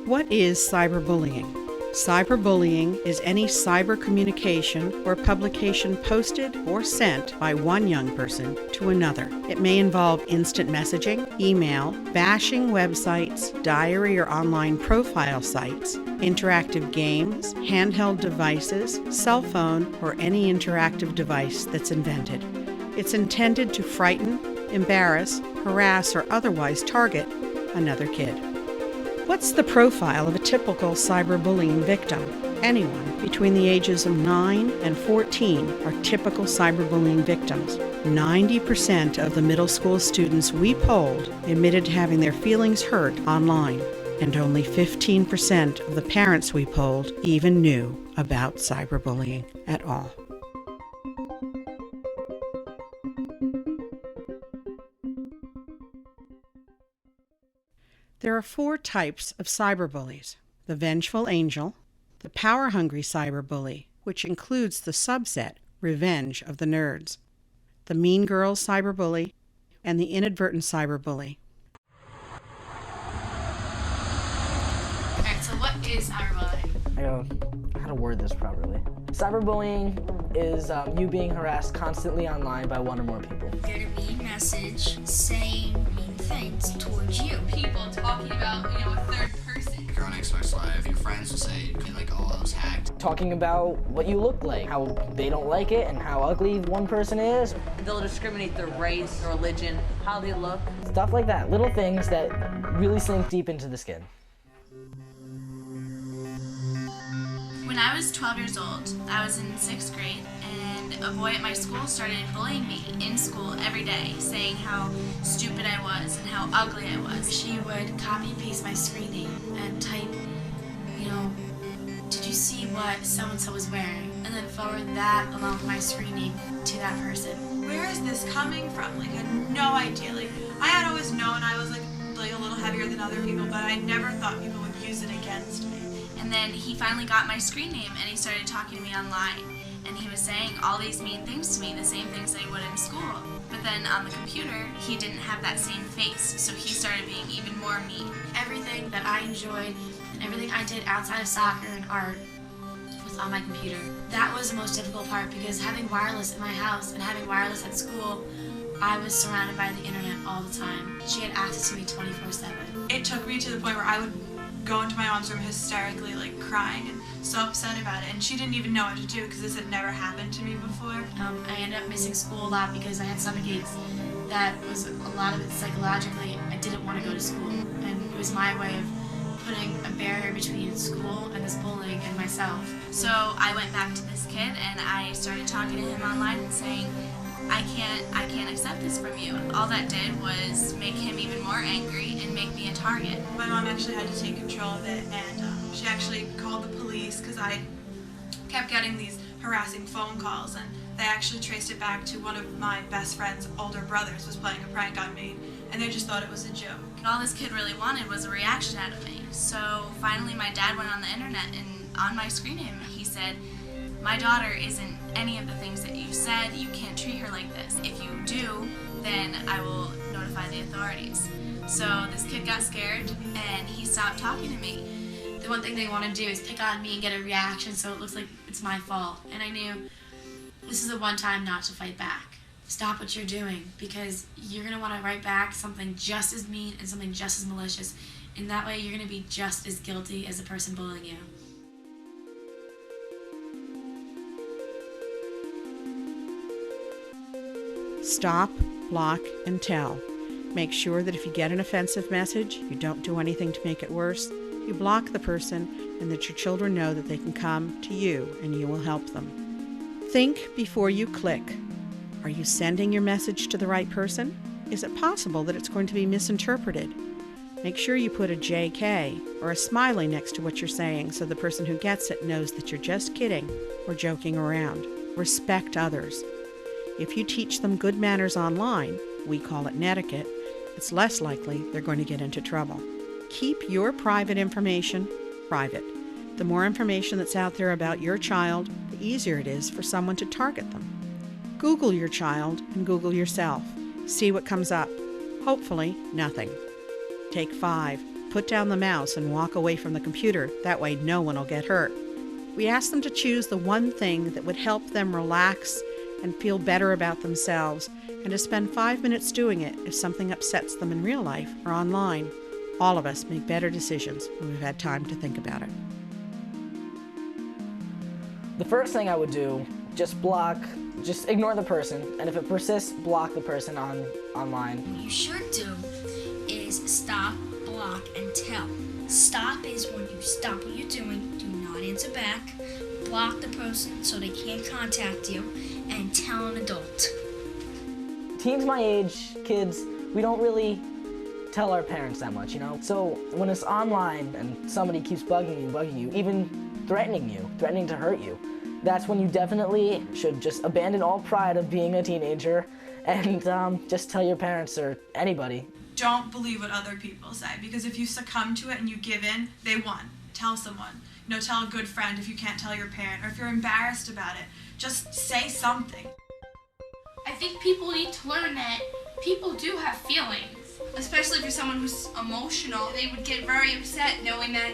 What is cyberbullying? Cyberbullying is any cyber communication or publication posted or sent by one young person to another. It may involve instant messaging, email, bashing websites, diary or online profile sites, interactive games, handheld devices, cell phone, or any interactive device that's invented. It's intended to frighten, embarrass, harass, or otherwise target another kid. What's the profile of a typical cyberbullying victim? Anyone between the ages of 9 and 14 are typical cyberbullying victims. 90% of the middle school students we polled admitted to having their feelings hurt online, and only 15% of the parents we polled even knew about cyberbullying at all. There are 4 types of cyberbullies: the vengeful angel, the power-hungry cyberbully, which includes the subset revenge of the nerds, the mean girls cyberbully, and the inadvertent cyberbully. Alright, so what is cyberbullying? How to word this properly. Cyberbullying is you being harassed constantly online by one or more people. Get a mean message saying mean things towards you. People talking about, a third person. You're on Xbox Live, your friends will say, I was hacked. Talking about what you look like, how they don't like it, and how ugly one person is. They'll discriminate their race, religion, how they look. Stuff like that. Little things that really sink deep into the skin. When I was 12 years old, I was in 6th grade, and a boy at my school started bullying me in school every day, saying how stupid I was and how ugly I was. She would copy and paste my screen name and type, did you see what so-and-so was wearing? And then forward that along with my screen name to that person. Where is this coming from? I had no idea. I had always known I was a little heavier than other people, but I never thought people would use it against me. And then he finally got my screen name and he started talking to me online. And he was saying all these mean things to me, the same things that he would in school. But then on the computer, he didn't have that same face, so he started being even more mean. Everything that I enjoyed and everything I did outside of soccer and art was on my computer. That was the most difficult part because having wireless in my house and having wireless at school, I was surrounded by the internet all the time. She had access to me 24/7. It took me to the point where I would go into my mom's room hysterically, crying and so upset about it, and she didn't even know what to do because this had never happened to me before. I ended up missing school a lot because I had suffocates. That was a lot of it psychologically. I didn't want to go to school, and it was my way of putting a barrier between school and this bullying and myself. So I went back to this kid and I started talking to him online and saying, I can't accept this from you. All that did was make him even more angry and make me a target. My mom actually had to take control of it, and she actually called the police because I kept getting these harassing phone calls, and they actually traced it back to one of my best friend's older brothers was playing a prank on me, and they just thought it was a joke. All this kid really wanted was a reaction out of me. So finally my dad went on the internet and on my screen name he said, my daughter isn't any of the things that you said. You can't treat her like this. If you do, then I will notify the authorities. So this kid got scared and he stopped talking to me. The one thing they want to do is pick on me and get a reaction so it looks like it's my fault. And I knew this is the one time not to fight back. Stop what you're doing because you're going to want to write back something just as mean and something just as malicious. And that way you're going to be just as guilty as the person bullying you. Stop, block, and tell. Make sure that if you get an offensive message, you don't do anything to make it worse. You block the person and that your children know that they can come to you and you will help them. Think before you click. Are you sending your message to the right person? Is it possible that it's going to be misinterpreted? Make sure you put a JK or a smiley next to what you're saying so the person who gets it knows that you're just kidding or joking around. Respect others. If you teach them good manners online, we call it netiquette, it's less likely they're going to get into trouble. Keep your private information private. The more information that's out there about your child, the easier it is for someone to target them. Google your child and Google yourself. See what comes up. Hopefully, nothing. Take 5. put down the mouse and walk away from the computer. That way no one will get hurt. We ask them to choose the one thing that would help them relax and feel better about themselves, and to spend 5 minutes doing it if something upsets them in real life or online. All of us make better decisions when we've had time to think about it. The first thing I would do, just ignore the person, and if it persists, block the person online. What you should do is stop, block, and tell. Stop is when you stop what you're doing, do not answer back, block the person so they can't contact you, and tell an adult. Teens my age, kids, we don't really tell our parents that much, you know? So when it's online and somebody keeps bugging you, even threatening to hurt you, that's when you definitely should just abandon all pride of being a teenager and just tell your parents or anybody. Don't believe what other people say, because if you succumb to it and you give in, they won. Tell someone. Tell a good friend if you can't tell your parent, or if you're embarrassed about it, just say something. I think people need to learn that people do have feelings, especially if you're someone who's emotional. They would get very upset knowing that,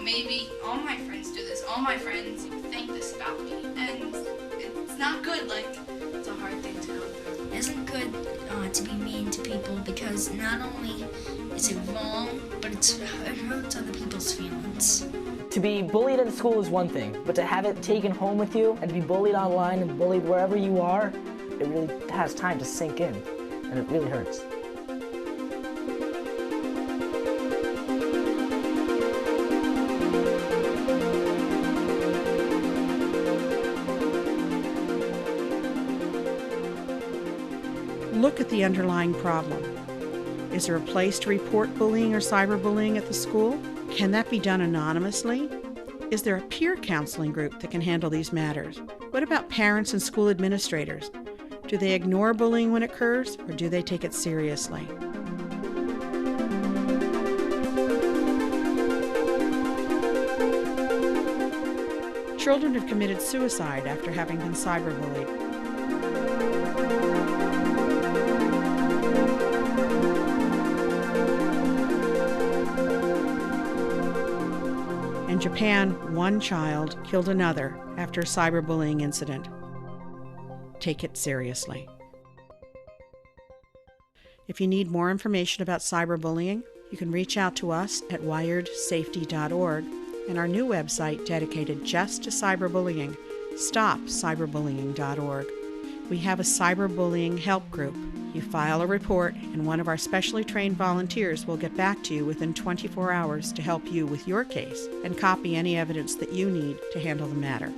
maybe all my friends do this, all my friends think this about me, and it's not good. It's a hard thing to go through. It isn't good to be mean to people, because not only is it wrong, but it hurts other people's feelings. To be bullied in school is one thing, but to have it taken home with you and to be bullied online and bullied wherever you are, it really has time to sink in, and it really hurts. Look at the underlying problem. Is there a place to report bullying or cyberbullying at the school? Can that be done anonymously? Is there a peer counseling group that can handle these matters? What about parents and school administrators? Do they ignore bullying when it occurs, or do they take it seriously? Children have committed suicide after having been cyberbullied. In Japan, one child killed another after a cyberbullying incident. Take it seriously. If you need more information about cyberbullying, you can reach out to us at wiredsafety.org and our new website dedicated just to cyberbullying, stopcyberbullying.org. We have a cyberbullying help group. You file a report, and one of our specially trained volunteers will get back to you within 24 hours to help you with your case and copy any evidence that you need to handle the matter.